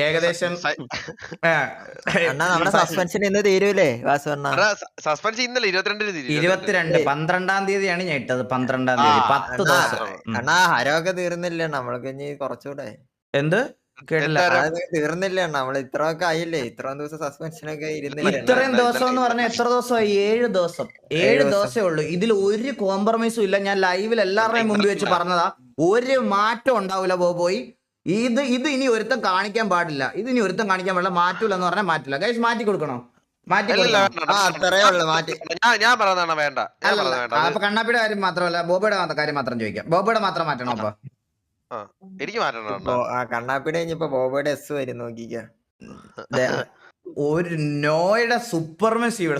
Speaker 1: ഏകദേശം
Speaker 9: നമ്മുടെ സസ്പെൻഷൻ ഇന്ന് തീരൂലേ വാസുവണ്ണ?
Speaker 7: സസ്പെൻഷൻ ഇന്നലെ
Speaker 1: 22 12-ാം തീയതിയാണ് ഞാൻ ഇട്ടത്. 12-ാം തീയതി 10 ദിവസം.
Speaker 9: അണ്ണാ ഹരമൊക്കെ തീർന്നില്ല, നമ്മൾക്ക് ഇനി കുറച്ചുകൂടെ.
Speaker 1: എന്ത് കേട്ടില്ല?
Speaker 9: തീർന്നില്ല നമ്മള് ഇത്രയൊക്കെ ആയില്ലേ? ഇത്രയും ദിവസം സസ്പെൻഷൻ ഒക്കെ ഇരുന്നില്ല.
Speaker 1: ഇത്രയും ദിവസം എന്ന് പറഞ്ഞാൽ എത്ര ദിവസമായി? 7 ദിവസം. 7 ദിവസമേ ഉള്ളൂ. ഇതിൽ ഒരു കോംപ്രമൈസും ഇല്ല. ഞാൻ ലൈവിൽ എല്ലാവരുടെയും മുമ്പിൽ വെച്ച് പറഞ്ഞതാ, ഒരു മാറ്റം ഉണ്ടാവില്ല ബോബോയ്. ഇത് ഇനി ഒരുത്തം കാണിക്കാൻ പാടില്ല. ഇതിനി ഒരുത്തം കാണിക്കാൻ പാടില്ല. മാറ്റൂല എന്ന് പറഞ്ഞാൽ മാറ്റില്ല. ഗൈസ് മാറ്റി കൊടുക്കണോ? മാറ്റി
Speaker 7: ഞാൻ പറയുന്നതാണ് വേണ്ട.
Speaker 1: അപ്പൊ കണ്ണാപ്പിയുടെ കാര്യം മാത്രമല്ല, ബോബയുടെ കാര്യം മാത്രം ചോദിക്കാം. ബോബയുടെ മാത്രം മാറ്റണം. അപ്പൊ
Speaker 7: എനിക്ക് മാറ്റണം.
Speaker 9: കണ്ണാപ്പിയുടെ കഴിഞ്ഞപ്പോ ബോബയുടെ എസ് വരും നോക്കിക്ക.
Speaker 1: ഒരു നോയുടെ സൂപ്പർ മെസ്സി ഇവിടെ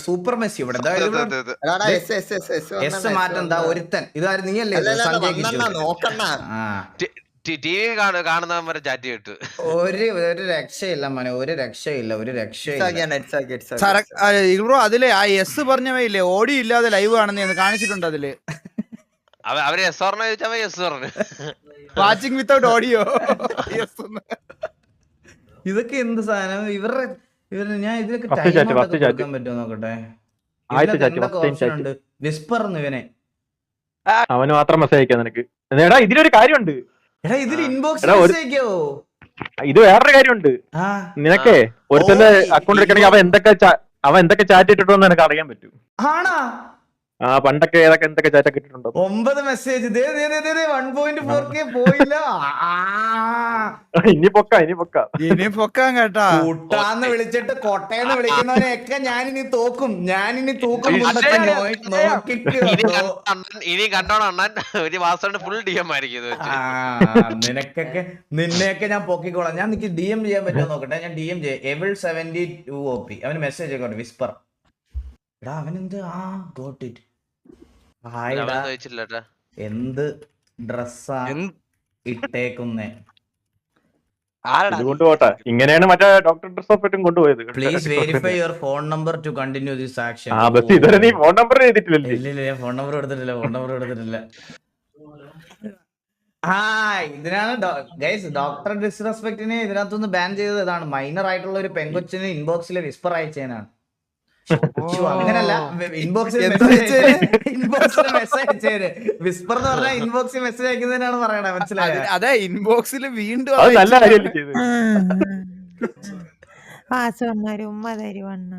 Speaker 1: എസ് മാറ്റം എന്താ? ഒരുത്തൻ ഇതാരും നീയല്ലേ?
Speaker 7: കാണുന്നവരെ ചാറ്റ് കിട്ടു.
Speaker 1: ഒരു രക്ഷയില്ല മോനെ, ഒരു രക്ഷയില്ല.
Speaker 4: ബ്രോ അതില് ആ എസ് പറഞ്ഞവയില്ലേ ഓഡിയോ ഇല്ലാതെ ലൈവ് കാണുന്ന കാണിച്ചിട്ടുണ്ട്. അതില്
Speaker 7: അവര് എസ് പറഞ്ഞ ചോദിച്ചാൽ എസ് പറഞ്ഞു.
Speaker 4: Watching without audio.
Speaker 1: ഇതൊക്കെ എന്ത് സാധനം? ഇവരുടെ ഞാൻ ഇതിലൊക്കെ കൊടുക്കാൻ പറ്റുമോ നോക്കട്ടെ. വിസ്പർ ഇവനെ
Speaker 2: അവന് മാത്രം മെസ്സേജ് അയക്കാം നിനക്ക്. എടാ ഇതിലൊരു കാര്യമുണ്ട്.
Speaker 1: എടാ ഇതിൽ ഇൻബോക്സ് മെസ്സേജ് അയക്കോ?
Speaker 2: ഇത് വേറൊരു കാര്യമുണ്ട്. നിനക്കേ ഒരുത്തന്റെ അക്കൗണ്ട് എടുക്കണമെങ്കിൽ അവൻ എന്തൊക്കെ ചാറ്റ് ഇട്ടിട്ടുണ്ടോ നിനക്ക് അറിയാൻ പറ്റും.
Speaker 1: ആണാ?
Speaker 2: പണ്ടൊക്കെ എന്തൊക്കെ ചാറ്റൊക്കെ ഇട്ടിട്ടുണ്ടോ?
Speaker 1: 9 മെസ്സേജ് 1.4K പോയില്ല.
Speaker 2: ഇനി പൊക്കാം
Speaker 4: കേട്ടാ.
Speaker 1: കൂട്ടാന്ന് വിളിച്ചിട്ട് കൊട്ടയെന്ന് വിളിക്കുന്നവനെയൊക്കെ ഞാനിനി തൂക്കും.
Speaker 7: ഇനി കണ്ടോണം അണ്ണൻ ഒരു മാസം ഫുൾ DM ആയിരിക്കും.
Speaker 1: നിന്നെയൊക്കെ ഞാൻ പൊക്കിക്കോളാം. ഞാൻ എനിക്ക് DM ചെയ്യാൻ പറ്റുമോ നോക്കട്ടെ. ഞാൻ DM ചെയ്യാം. എവിൾ 72 OP അവന് മെസ്സേജ് ആയിക്കോട്ടെ. വിസ്പർ എടാ അവനെന്ത് ഗോട്ട് ഇറ്റ്. എന്ത് ഡ്രസ്സാ ഇട്ടേക്കുന്നേ?
Speaker 2: കൊണ്ടുപോട്ടെ. ഇങ്ങനെയാണ് മറ്റേ ഡോക്ടർ ഡ്രസ് ഓഫ് കൊണ്ടുപോയത്.
Speaker 1: Please verify your phone number two continue this action.
Speaker 2: ഇതുവരെ നീ ഫോൺ നമ്പർ ചെയ്തിട്ടില്ലല്ലേ?
Speaker 1: ഇല്ല ഫോൺ നമ്പർ എടുത്തിട്ടില്ല. ഇതിനാണ് ഗൈസ് ഡോക്ടർ ഡിസ്റെസ്പെക്റ്റിനെ ഇതിനകത്തൊന്ന് ബാൻ ചെയ്തത്. ഇതാണ് മൈനർ ആയിട്ടുള്ള ഒരു പെങ്കൊച്ചിന് ഇൻബോക്സിൽ വിസ്പർ അയച്ചതിനാണ്. അങ്ങനല്ല, ഇൻബോക്സിൽ മെസ്സേജ് അയച്ചേര്. വിസ്പർ എന്ന് പറഞ്ഞാൽ ഇൻബോക്സിൽ മെസ്സേജ് അയക്കുന്നതിനാണ് പറയണേ. മനസ്സിലായോ?
Speaker 4: അതെ, ഇൻബോക്സിൽ വീണ്ടും
Speaker 8: ഉമ്മ തരുവണ്ണ.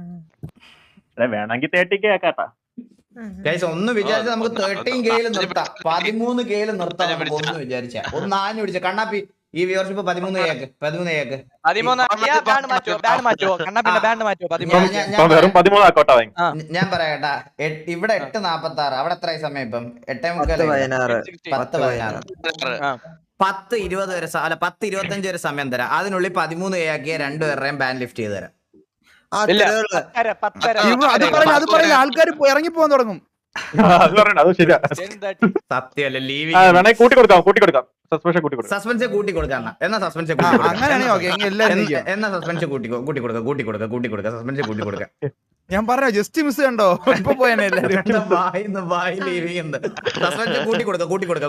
Speaker 2: വേണമെങ്കിൽ 30K ആക്കാട്ടാ.
Speaker 1: ഗൈസ് ഒന്ന് വിചാരിച്ചാൽ നമുക്ക് 13K നിർത്താം, 13K നിർത്താം നമുക്ക് ഒന്ന് വിചാരിച്ചാ. ഒന്ന് ആഞ്ഞു പിടിച്ച കണ്ണാപ്പി ഈ വ്യൂവർഷിപ്പ് 13K. ഞാൻ പറയാട്ടാ, ഇവിടെ 8:46, അവിടെ എത്ര സമയം ഇപ്പം? 8:16, 10:20 വരെ, അല്ല 10:25 വരെ സമയം തരാം. അതിനുള്ളിൽ 13K ആക്കിയ രണ്ടുപേരുടെയും ബാൻ ലിഫ്റ്റ് ചെയ്ത് തരാം.
Speaker 4: അത് പറഞ്ഞ ആൾക്കാർ ഇറങ്ങി പോകാൻ തുടങ്ങും.
Speaker 1: സത്യമല്ല, ലീവ്
Speaker 2: കൂട്ടി കൊടുക്കാം സസ്പെൻഷൻ
Speaker 1: കൂട്ടി കൊടുക്കാം. എന്നാ സസ്പെൻഷൻ സസ്പെൻഷൻ കൂട്ടി കൊടുക്കാം.
Speaker 4: ഞാൻ പറഞ്ഞ ജസ്റ്റ് മിസ് കണ്ടോ, ഇപ്പൊ പോയാനെ എല്ലാരും
Speaker 1: സസ്പെൻഷൻ കൂട്ടി കൊടുക്കാം.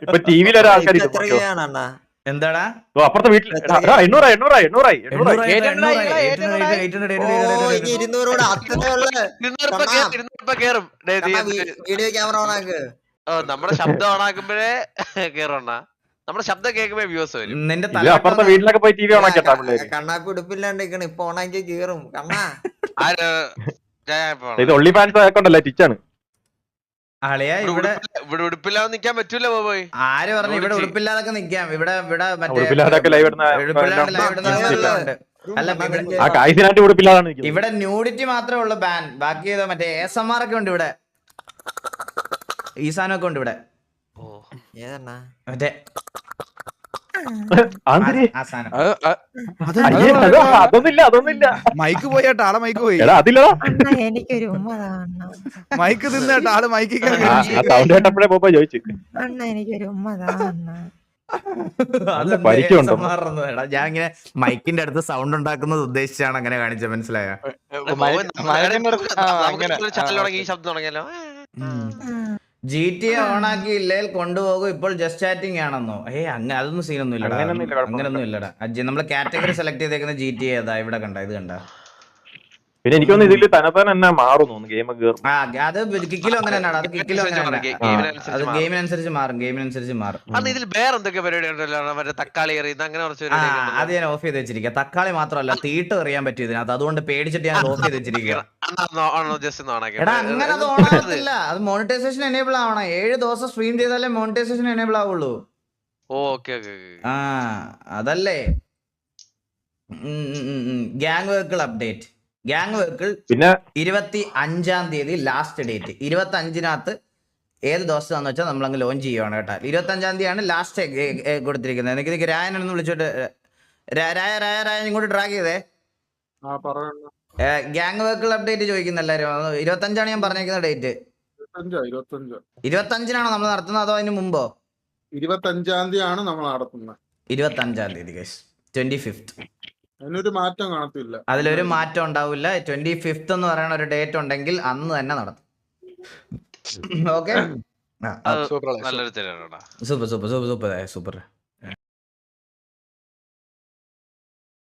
Speaker 2: ഇപ്പൊ ടിവിയിൽ ഒരാൾക്കാർ
Speaker 1: എന്താടാ
Speaker 2: അപ്പുറത്തെ വീട്ടിൽ 800
Speaker 9: വീഡിയോ ക്യാമറ ഓണാക്ക്.
Speaker 7: നമ്മുടെ ശബ്ദം ഓണാക്കുമ്പോഴേ കേറണ, നമ്മുടെ ശബ്ദം കേൾക്കുമ്പോ വ്യൂസ് വരും.
Speaker 1: നിന്റെ
Speaker 2: അപ്പുറത്തെ വീട്ടിലൊക്കെ പോയി ടിവി ഓണാക്കിട്ടാ
Speaker 9: കണ്ണാപ്പി ഉടുപ്പില്ലാണ്ടിരിക്കണ, ഇപ്പൊ ഓണാക്കി കേറും കണ്ണാ.
Speaker 2: ഇത് ഒള്ളി ഫാൻസ് ആക്കണ്ടല്ലേ, ടിച്ചാണ്.
Speaker 1: ആളിയാ ഇവിടെ
Speaker 7: ഉടുപ്പില്ലാതെ നിക്കാൻ പറ്റൂല പോയി.
Speaker 1: ആര് പറഞ്ഞു ഇവിടെ ഉടുപ്പില്ലാതൊക്കെ നിക്കാം? ഇവിടെ ഇവിടെ ന്യൂഡിറ്റി മാത്രമേ ഉള്ളൂ ബാൻ. ബാക്കി മറ്റേ ASMR ഒക്കെ ഉണ്ട് ഇവിടെ, ഈ സാധനമൊക്കെ ഉണ്ട് ഇവിടെ. മറ്റേ
Speaker 2: അതൊന്നില്ല
Speaker 4: മൈക്ക് പോയാട്ടോ, ആളെ മൈക്ക് പോയി.
Speaker 8: എനിക്കൊരു
Speaker 4: മൈക്ക് തിന്നേട്ടോ ആള് മൈക്ക്
Speaker 2: സൗണ്ട് കേട്ടപ്പോഴേ പോപ്പ ചോദിച്ചു.
Speaker 8: അണ്ണ എനിക്കൊരു
Speaker 1: ഞാൻ ഇങ്ങനെ മൈക്കിന്റെ അടുത്ത് സൗണ്ട് ഉണ്ടാക്കുന്നത് ഉദ്ദേശിച്ചാണ് അങ്ങനെ കാണിച്ചത്, മനസ്സിലായോ?
Speaker 7: ഈ ശബ്ദം തുടങ്ങിയല്ലോ.
Speaker 1: GTA ഓണാക്കി ഇല്ലേൽ കൊണ്ടുപോകും, ഇപ്പോൾ ജസ്റ്റ് ചാറ്റിംഗ് ആണെന്നോ? അതൊന്നും സീനൊന്നും ഇല്ലടാ, അങ്ങനൊന്നും ഇല്ലടാ. നമ്മള് കാറ്റഗറി സെലക്ട് ചെയ്തേക്കുന്ന GTA ഏതാ? ഇവിടെ കണ്ട, ഇത് കണ്ട.
Speaker 2: പിന്നെ എനിക്കൊന്ന് ഇതില് തന്നെ മാറുന്നു ഗെയിം കേറും.
Speaker 1: അത് കിക്കിലും അങ്ങനെ തന്നെയാണ്, അത് കിക്കിലും അങ്ങനെ, അത് ഗെയിമിനനുസരിച്ച് മാറും.
Speaker 7: ഇതിൽ വേറെ എന്തൊക്കെ പരിപാടി ഉണ്ടല്ലോ, മറ്റേ തക്കാളി എറിയുന്ന അങ്ങനെ കുറച്ച്.
Speaker 1: അത് ഞാൻ ഓഫ് ചെയ്ത് വെച്ചിരിക്കുക. തക്കാളി മാത്രമല്ല, തീട്ട് എറിയാൻ പറ്റും ഇതിനകത്ത്, അതുകൊണ്ട് പേടിച്ചിട്ട് ഞാൻ ഓഫ് ചെയ്ത് വെച്ചിരിക്കുക. എടാ അങ്ങനെ അത് ഓണാകത്തില്ല, അത് മോണിറ്റൈസേഷൻ എനേബിൾ ആവണം. 7 ദിവസം സ്ട്രീം ചെയ്താലേ മോണിറ്റൈസേഷൻ എനേബിൾ ആവുള്ളൂ. അതല്ലേ gang vehicle update. Gang vehicle പിന്നെ 25-ാം തീയതി ലാസ്റ്റ് ഡേറ്റ്. 25-നകത്ത് ഏത് ദിവസമാണെന്ന് വെച്ചാൽ നമ്മളങ്ങ് ലോഞ്ച് ചെയ്യുവാണ് കേട്ടോ. 25-ാം തീയതിയാണ് ലാസ്റ്റ് കൊടുത്തിരിക്കുന്നത്. എനിക്ക് രായനൊന്ന് വിളിച്ചോട്ട്, രായ ഇങ്ങോട്ട് ട്രാക്ക് ചെയ്തേ. ഗ്യാങ് വെഹിക്കിൾ അപ്ഡേറ്റ് ചോദിക്കുന്ന എല്ലാവരും. 25-ആണ് ഞാൻ പറഞ്ഞിരിക്കുന്ന ഡേറ്റ്. 25-നാണോ നമ്മൾ നടത്തുന്നത് അതോ അതിന് മുമ്പോ?
Speaker 5: 25-ാം തീയതിയാണ് നമ്മൾ നടത്തുന്നത്.
Speaker 1: 25-ാം തീയതി 25th.
Speaker 5: അതിനൊരു മാറ്റം കാണത്തില്ല,
Speaker 1: അതിലൊരു മാറ്റം ഉണ്ടാവില്ല. 25th എന്ന് പറയുന്ന ഒരു ഡേറ്റ് ഉണ്ടെങ്കിൽ അന്ന് തന്നെ നടത്തും. ഓക്കെ,
Speaker 7: നല്ലൊരു
Speaker 1: സൂപ്പർ.